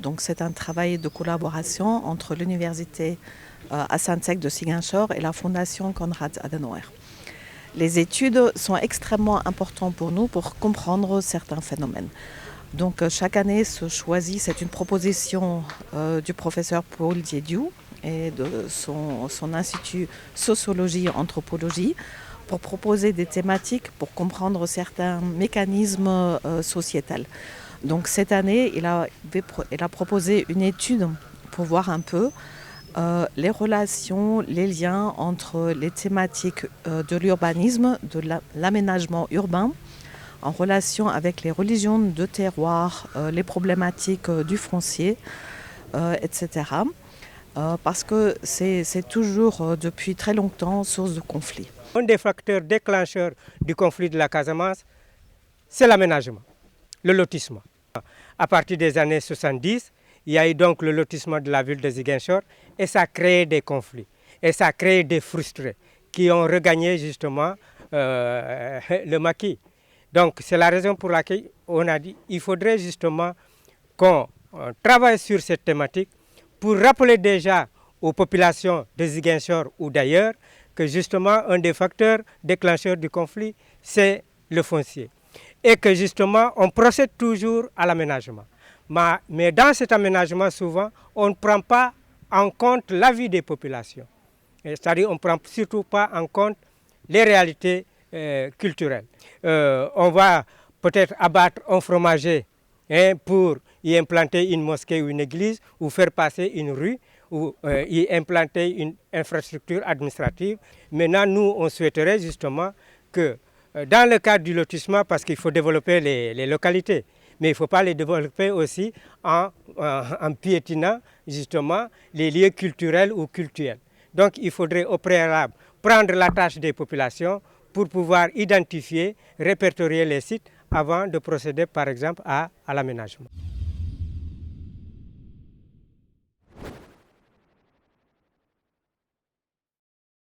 Donc c'est un travail de collaboration entre l'université à Saint-Sec de Ziguinchor et la fondation Konrad Adenauer. Les études sont extrêmement importantes pour nous pour comprendre certains phénomènes. Donc chaque année se choisit, c'est une proposition du professeur Paul Diediou et de son institut Sociologie et Anthropologie pour proposer des thématiques pour comprendre certains mécanismes sociétals. Donc cette année, il a proposé une étude pour voir un peu les relations, les liens entre les thématiques de l'urbanisme, de l'aménagement urbain, en relation avec les religions de terroir, les problématiques du foncier, etc. Parce que c'est toujours depuis très longtemps source de conflit. Un des facteurs déclencheurs du conflit de la Casamance, c'est l'aménagement, le lotissement. À partir des années 70, il y a eu donc le lotissement de la ville de Ziguinchor et ça a créé des conflits et ça a créé des frustrés qui ont regagné justement le maquis. Donc c'est la raison pour laquelle on a dit qu'il faudrait justement qu'on travaille sur cette thématique pour rappeler déjà aux populations de Ziguinchor ou d'ailleurs que justement un des facteurs déclencheurs du conflit, c'est le foncier. Et que justement on procède toujours à l'aménagement. Mais dans cet aménagement, souvent, on ne prend pas en compte l'avis des populations. C'est-à-dire on ne prend surtout pas en compte les réalités culturelles. On va peut-être abattre un fromager pour y implanter une mosquée ou une église, ou faire passer une rue, ou y implanter une infrastructure administrative. Maintenant, nous, on souhaiterait justement que dans le cadre du lotissement, parce qu'il faut développer les localités, mais il ne faut pas les développer aussi en piétinant justement les lieux culturels ou cultuels. Donc il faudrait au préalable prendre la tâche des populations pour pouvoir identifier, répertorier les sites avant de procéder par exemple à l'aménagement.